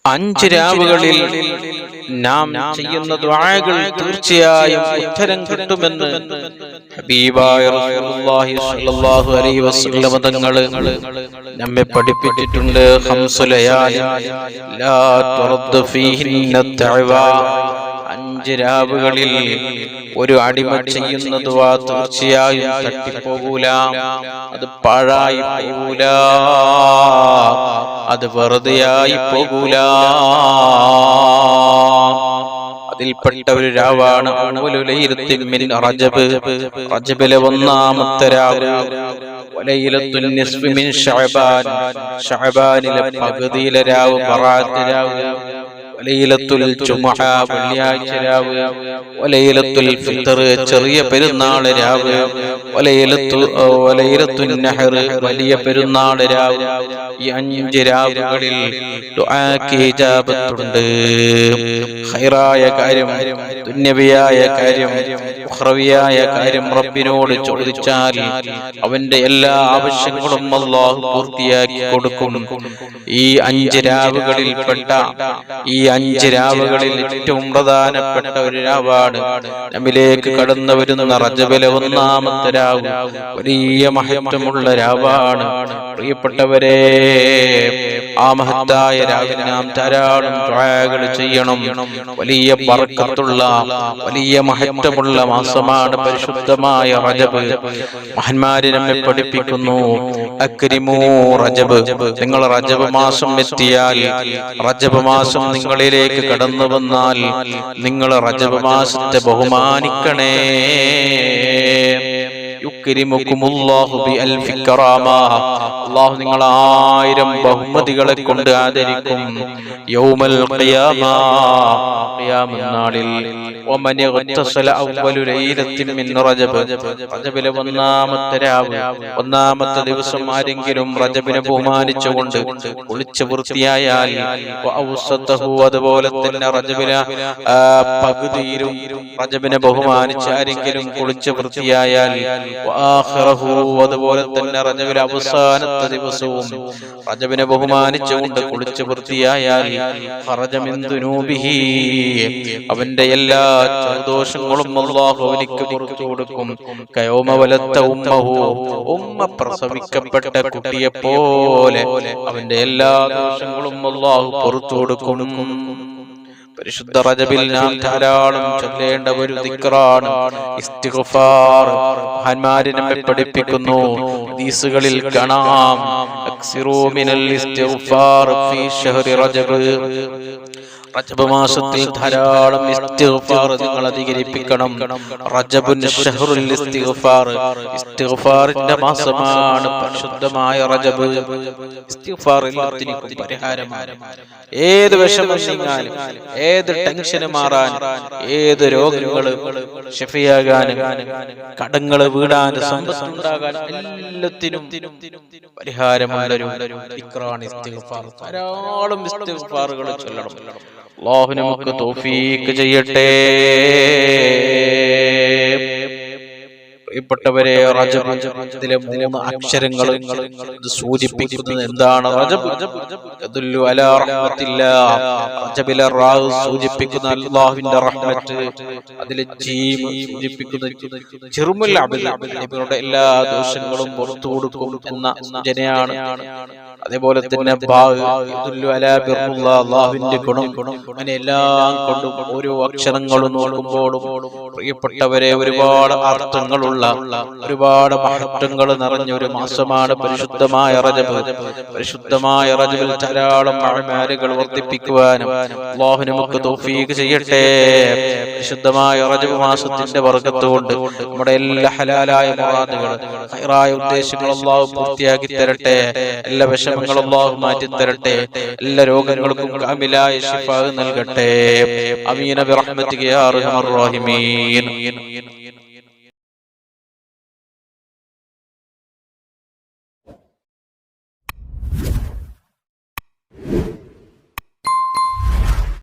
5 രാവുകളിൽ നാം ചെയ്യുന്ന ദുആകൾ തീർച്ചയായും ഉത്തരം കിട്ടുമെന്ന് ഹബീബായ റസൂലുള്ളാഹി സ്വല്ലല്ലാഹു അലൈഹി വസല്ലം തങ്ങൾ നമ്മെ പഠിപ്പിച്ചിട്ടുണ്ട്. 5 ലയാലി ലാ തുറദ്ദു ഫീഹിന്ന ദഅവാ. 5 രാവുകളിൽ ഒരു അടിമ ചെയ്യുന്ന ദുആ തീർച്ചയായും തട്ടിപ്പോകൂല, അത് പാഴായി പോകൂല, അത് വെറുതെയായി പോകൂല. അതിൽപ്പെട്ട ഒരു രാവാണ് റജബിലെ 1-ാമത്തെ രാവ്. വലൈലത്തുൻ നിസ്ഫി മിൻ ശഅബാൻ, ശഅബാനിലെ പകുതിയിലെ രാവ് ബറാഅത്ത് രാവ്. വലൈലത്തുൽ ജുമുഅ, വെള്ളിയാഴ്ച രാവ്. വലൈലത്തുൽ ഫിത്ർ, ചെറിയ പെരുന്നാൾ രാവ്. വലൈലത്തുൻ നഹർ, വലിയ പെരുന്നാൾ രാവ്. ഈ 5 രാവുകളിൽ ദുആക്ക് ഇജാബത്തുണ്ട്. ഖൈറായ കാര്യം, ദുന്യവിയായ കാര്യം, ഉഖ്റവിയായ കാര്യം റബ്ബിനോട് ചോദിച്ചാൽ അവന്റെ എല്ലാ ആവശ്യങ്ങളും അല്ലാഹു പൂർത്തിയാക്കി കൊടുക്കും. ഈ 5 രാവുകളിൽ പെട്ട ഈ 5 രാവുകളിൽ ഏറ്റവും പ്രധാനപ്പെട്ട ഒരു രാവാണ് നമ്മിലേക്ക് കടന്നു വരുന്ന റജബിലെ 1-ാമത്തെ രാവ്. വലിയ മഹത്വമുള്ള രാവാണ്. പ്രിയപ്പെട്ടവരെ, ആ മഹത്തായ രാവിൽ നാം ധാരാളം ദുആകൾ ചെയ്യണം. വലിയ ബർക്കത്തുള്ള, വലിയ മഹത്വമുള്ള മാസമാണ് പരിശുദ്ധമായ റജബ്. മഹാന്മാര് നമ്മെ പഠിപ്പിക്കുന്നു, അക്രിമൂ റജബ്. നിങ്ങൾ റജബ് മാസം എത്തിയാൽ, റജബ് മാസം നിങ്ങളിലേക്ക് കടന്നു വന്നാൽ നിങ്ങൾ റജബ് മാസത്തെ ബഹുമാനിക്കണേ. യുക്രിമുകുമുല്ലാഹു ബിഅൽഫി കറാമ. അല്ലാഹു നിങ്ങളെ 1000 ബഹുമതികളെ കൊണ്ട് ആദരിക്കും. യൗമൽ ഖിയാമ, ഖിയാമത്ത് നാളിൽ. വമൻ യഗ്തസല അവ്വലു ലൈലത്തിൻ മിൻ റജബ്, റജബിലെ 1-ാമത്തെ രാവ്, 1-ാമത്തെ ദിവസം ആരെങ്കിലും റജബിനെ ബഹുമാനിച്ചുകൊണ്ട് കുളിച്ച് വൃത്തിയായാൽ, വഔസതഹു, അതുപോലെ തന്നെ റജബിലെ പകുതിയിലും റജബിനെ ബഹുമാനിച്ച് ആരെങ്കിലും കുളിച്ച് വൃത്തിയായാൽ, വആഖിറഹു, അതുപോലെ തന്നെ റജബിലെ അവസാനത്തെ ദിവസവും റജബിനെ ബഹുമാനിച്ചുകൊണ്ട് കുളിച്ച് വൃത്തിയായാൽ, ഖറജ മിൻ ദുനൂബിഹി, അവന്റെ എല്ലാ ദോഷങ്ങളും അല്ലാഹു അവനിക്ക് പുറത്തു കൊടുക്കും. കയൗമ വലത്ത ഉമ്മഹു, ഉമ്മ പ്രസവിക്കപ്പെട്ട കുട്ടിയെ പോലെ അവന്റെ എല്ലാ ദോഷങ്ങളും അല്ലാഹു പുറത്തു കൊടുക്കും. പരിശുദ്ധ റജബിൽ നാം ധാരാളം ചൊല്ലേണ്ട ഒരു ദിക്റാണ് ഇസ്തിഗ്ഫാർ. മഹാന്മാര് നമ്മെ പഠിപ്പിക്കുന്നു, ഹദീസുകളിൽ കാണാം, അക്സിറൂ മിനൽ ഇസ്തിഗ്ഫാർ ഫീ ശഹ്രി റജബ്. റജബ് മാസത്തിൽ ധാരാളം ഇസ്തിഗ്ഫാർ നിങ്ങൾ അധികരിപ്പിക്കണം. റജബുൻ ശഹ്റുൽ ഇസ്തിഗ്ഫാർ, ഇസ്തിഗ്ഫാറിന്റെ മാസമാണ് പരിശുദ്ധമായ റജബ്. ഇസ്തിഗ്ഫാർ എല്ലാത്തിനും പരിഹാരമാണ്. ഏത് വിഷമം നീങ്ങാനും, ഏത് ടെൻഷന് മാറാൻ, ഏത് രോഗങ്ങള് ശിഫയാകാനും, കടങ്ങള് വീടാനും, സമ്പത്തുണ്ടാകാൻ, എല്ലാത്തിനും പരിഹാരമുള്ളൊരു ദിക്റാണ് ഇസ്തിഗ്ഫാർ. ധാരാളം ഇസ്തിഗ്ഫാറുകൾ ചൊല്ലണം. അല്ലാഹു നമുക്ക് തൗഫീഖ് ചെയ്യട്ടെ. പ്രിയപ്പെട്ടവരെ, റജബിലെ 3 അക്ഷരങ്ങൾ സൂചിപ്പിക്കുന്നത് എന്താണ്? റജബ് യദുല്ലു അലാ റഹ്മത്തില്ലാഹ്. റജബിലെ റാ സൂചിപ്പിക്കുന്ന അല്ലാഹുവിന്റെ റഹ്മത്ത്, അതിലെ ജീം സൂചിപ്പിക്കുന്ന ജിർമുൽ അബ്ദ്, നബിയുടെ എല്ലാ ദോഷങ്ങളും പുറത്തു കൊടുക്കും എന്ന സൂചനയാണ്. അതേപോലെ തന്നെ ബാ യദുല്ലു അലാ ബിർറുല്ലാഹ്, അല്ലാഹുവിന്റെ ഗുണം. അങ്ങനെ എല്ലാം കൊണ്ടും ഓരോ അക്ഷരങ്ങളും നോക്കുമ്പോഴും പ്രിയപ്പെട്ടവരെ ഒരുപാട് അർത്ഥങ്ങളുള്ള, ഒരുപാട് മഹത്വങ്ങൾ നിറഞ്ഞ ഒരു മാസമാണ് പരിശുദ്ധമായ റജബ്. പരിശുദ്ധമായ റജബിൽ ധാരാളം അഅ്മാലുകൾ വർദ്ധിപ്പിക്കുവാനും അല്ലാഹു നമുക്ക് തൗഫീഖ് ചെയ്യട്ടെ. പരിശുദ്ധമായ റജബ് മാസത്തിന്റെ ബർക്കത്ത് കൊണ്ട് നമ്മുടെ എല്ലാ ഹലാലായ മുറാദുകൾ, ഖൈറായ ഉദ്ദേശങ്ങൾ അല്ലാഹു പൂർത്തിയാക്കി തരട്ടെ. എല്ലാ വിഷമങ്ങളും അല്ലാഹു മാറ്റി തരട്ടെ. എല്ലാ രോഗങ്ങൾക്കും കാമിലായ ശിഫാ നൽകട്ടെ. ആമീൻ ബിറഹ്മതിക യാ അർഹമർ റഹീമീൻ.